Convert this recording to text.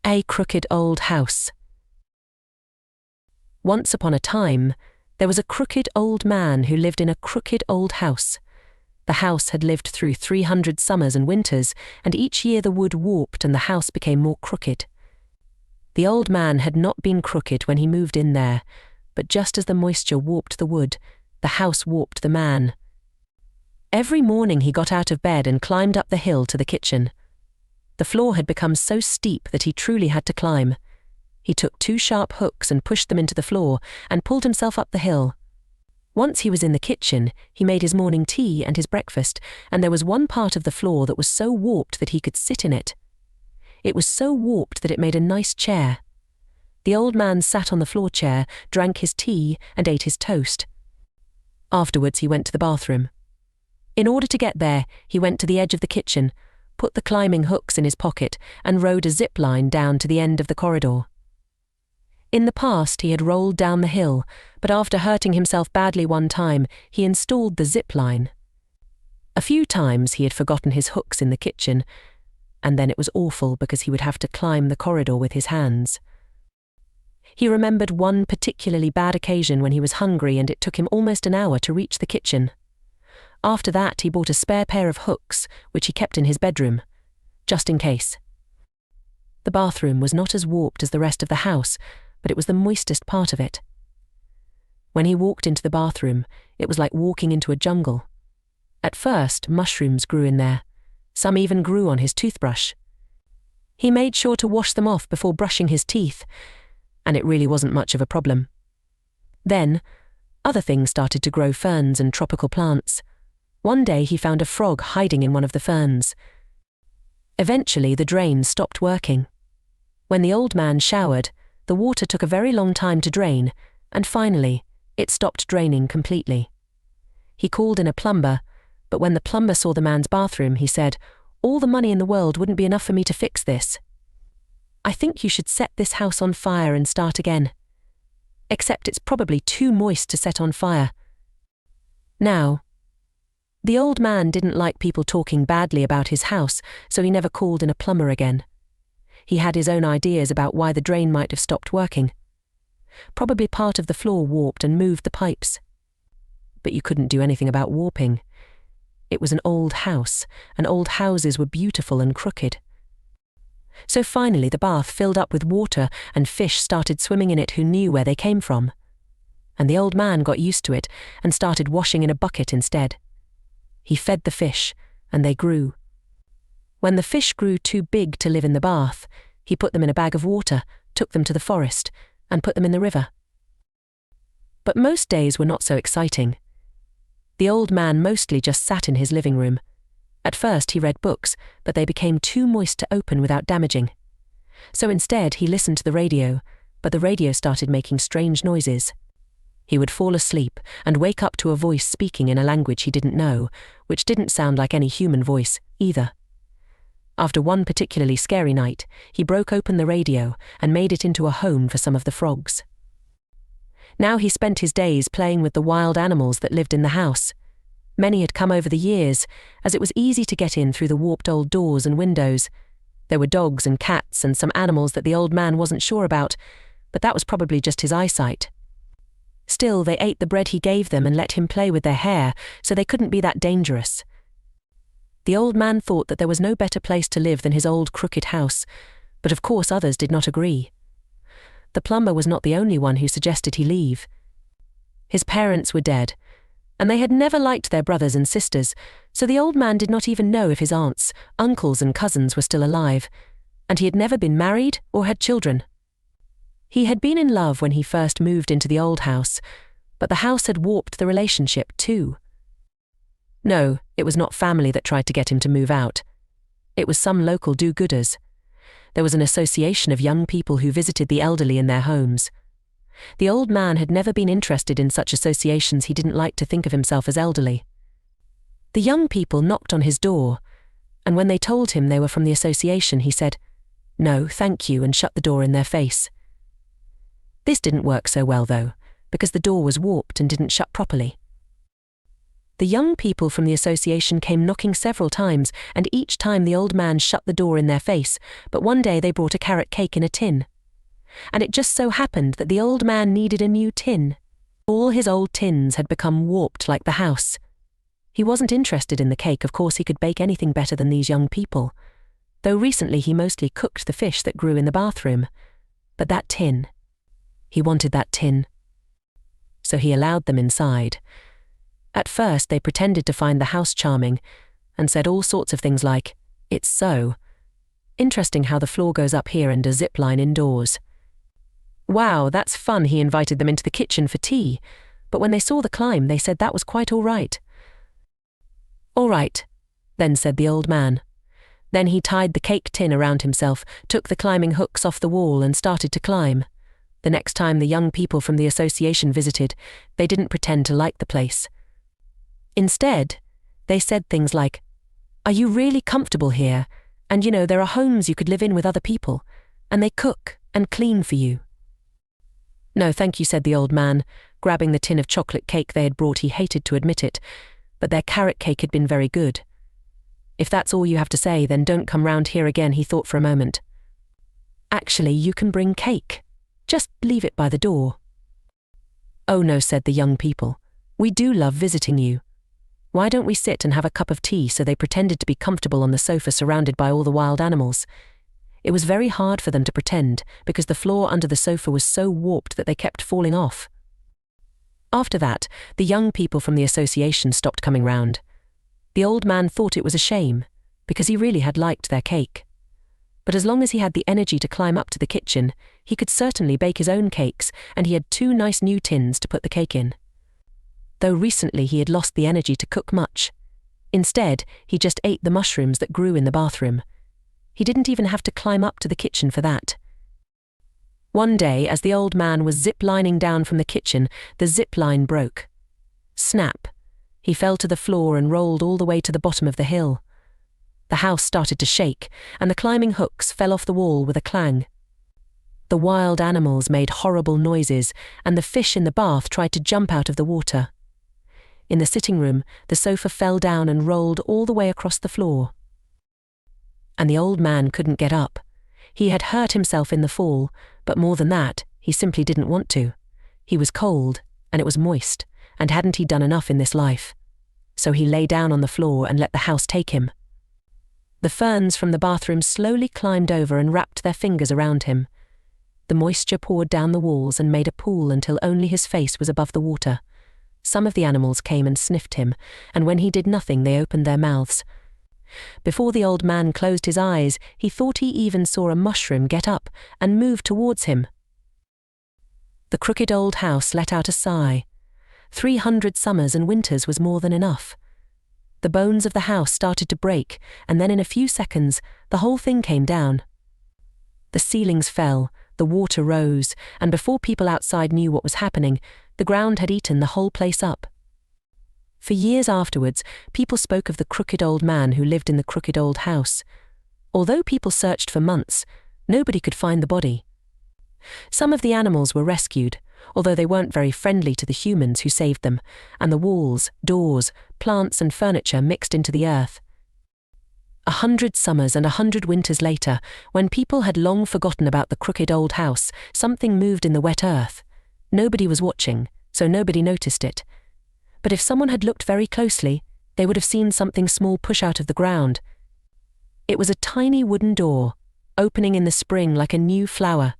A crooked old house. Once upon a time, there was a crooked old man who lived in a crooked old house. The house had lived through 300 summers and winters, and each year the wood warped and the house became more crooked. The old man had not been crooked when he moved in there, but just as the moisture warped the wood, the house warped the man. Every morning he got out of bed and climbed up the hill to the kitchen. The floor had become so steep that he truly had to climb. He took 2 sharp hooks and pushed them into the floor and pulled himself up the hill. Once he was in the kitchen, he made his morning tea and his breakfast, and there was one part of the floor that was so warped that he could sit in it. It was so warped that it made a nice chair. The old man sat on the floor chair, drank his tea, and ate his toast. Afterwards he went to the bathroom. In order to get there, he went to the edge of the kitchen, put the climbing hooks in his pocket, and rode a zip line down to the end of the corridor. In the past he had rolled down the hill, but after hurting himself badly one time, he installed the zip line. A few times he had forgotten his hooks in the kitchen, and then it was awful because he would have to climb the corridor with his hands. He remembered one particularly bad occasion when he was hungry and it took him almost an hour to reach the kitchen. After that he bought a spare pair of hooks, which he kept in his bedroom, just in case. The bathroom was not as warped as the rest of the house, but it was the moistest part of it. When he walked into the bathroom, it was like walking into a jungle. At first, mushrooms grew in there. Some even grew on his toothbrush. He made sure to wash them off before brushing his teeth, and it really wasn't much of a problem. Then, other things started to grow, ferns and tropical plants. One day he found a frog hiding in one of the ferns. Eventually the drain stopped working. When the old man showered, the water took a very long time to drain, and finally, it stopped draining completely. He called in a plumber, but when the plumber saw the man's bathroom, he said, "All the money in the world wouldn't be enough for me to fix this. I think you should set this house on fire and start again. Except it's probably too moist to set on fire." Now, the old man didn't like people talking badly about his house, so he never called in a plumber again. He had his own ideas about why the drain might have stopped working. Probably part of the floor warped and moved the pipes. But you couldn't do anything about warping. It was an old house, and old houses were beautiful and crooked. So finally the bath filled up with water and fish started swimming in it who knew where they came from. And the old man got used to it and started washing in a bucket instead. He fed the fish, and they grew. When the fish grew too big to live in the bath, he put them in a bag of water, took them to the forest, and put them in the river. But most days were not so exciting. The old man mostly just sat in his living room. At first he read books, but they became too moist to open without damaging. So instead he listened to the radio, but the radio started making strange noises. He would fall asleep and wake up to a voice speaking in a language he didn't know, which didn't sound like any human voice either. After one particularly scary night, he broke open the radio and made it into a home for some of the frogs. Now he spent his days playing with the wild animals that lived in the house. Many had come over the years, as it was easy to get in through the warped old doors and windows. There were dogs and cats and some animals that the old man wasn't sure about, but that was probably just his eyesight. Still, they ate the bread he gave them and let him play with their hair, so they couldn't be that dangerous. The old man thought that there was no better place to live than his old crooked house, but of course others did not agree. The plumber was not the only one who suggested he leave. His parents were dead, and they had never liked their brothers and sisters, so the old man did not even know if his aunts, uncles and cousins were still alive, and he had never been married or had children. He had been in love when he first moved into the old house, but the house had warped the relationship too. No, it was not family that tried to get him to move out. It was some local do-gooders. There was an association of young people who visited the elderly in their homes. The old man had never been interested in such associations. He didn't like to think of himself as elderly. The young people knocked on his door, and when they told him they were from the association, he said, "No, thank you," and shut the door in their face. This didn't work so well, though, because the door was warped and didn't shut properly. The young people from the association came knocking several times, and each time the old man shut the door in their face, but one day they brought a carrot cake in a tin. And it just so happened that the old man needed a new tin. All his old tins had become warped like the house. He wasn't interested in the cake, of course he could bake anything better than these young people, though recently he mostly cooked the fish that grew in the bathroom. But that tin, he wanted that tin. So he allowed them inside. At first they pretended to find the house charming, and said all sorts of things like, "It's so interesting how the floor goes up here and a zip line indoors." "Wow, that's fun." He invited them into the kitchen for tea, but when they saw the climb they said that was quite all right. "All right," then said the old man. Then he tied the cake tin around himself, took the climbing hooks off the wall and started to climb. The next time the young people from the association visited, they didn't pretend to like the place. Instead, they said things like, "Are you really comfortable here? And there are homes you could live in with other people, and they cook and clean for you." "No, thank you," said the old man, grabbing the tin of chocolate cake they had brought. He hated to admit it, but their carrot cake had been very good. "If that's all you have to say, then don't come round here again," he thought for a moment. "Actually, you can bring cake. Just leave it by the door." "Oh no," said the young people. "We do love visiting you. Why don't we sit and have a cup of tea?" So they pretended to be comfortable on the sofa surrounded by all the wild animals. It was very hard for them to pretend, because the floor under the sofa was so warped that they kept falling off. After that, the young people from the association stopped coming round. The old man thought it was a shame, because he really had liked their cake. But as long as he had the energy to climb up to the kitchen, he could certainly bake his own cakes, and he had 2 nice new tins to put the cake in. Though recently he had lost the energy to cook much. Instead, he just ate the mushrooms that grew in the bathroom. He didn't even have to climb up to the kitchen for that. One day, as the old man was zip-lining down from the kitchen, the zip line broke. Snap! He fell to the floor and rolled all the way to the bottom of the hill. The house started to shake, and the climbing hooks fell off the wall with a clang. The wild animals made horrible noises, and the fish in the bath tried to jump out of the water. In the sitting room, the sofa fell down and rolled all the way across the floor. And the old man couldn't get up. He had hurt himself in the fall, but more than that, he simply didn't want to. He was cold, and it was moist, and hadn't he done enough in this life? So he lay down on the floor and let the house take him. The ferns from the bathroom slowly climbed over and wrapped their fingers around him. The moisture poured down the walls and made a pool until only his face was above the water. Some of the animals came and sniffed him, and when he did nothing they opened their mouths. Before the old man closed his eyes, he thought he even saw a mushroom get up and move towards him. The crooked old house let out a sigh. 300 summers and winters was more than enough. The bones of the house started to break, and then in a few seconds, the whole thing came down. The ceilings fell, the water rose, and before people outside knew what was happening, the ground had eaten the whole place up. For years afterwards, people spoke of the crooked old man who lived in the crooked old house. Although people searched for months, nobody could find the body. Some of the animals were rescued, although they weren't very friendly to the humans who saved them, and the walls, doors, plants and furniture mixed into the earth. 100 summers and 100 winters later, when people had long forgotten about the crooked old house, something moved in the wet earth. Nobody was watching, so nobody noticed it. But if someone had looked very closely, they would have seen something small push out of the ground. It was a tiny wooden door, opening in the spring like a new flower.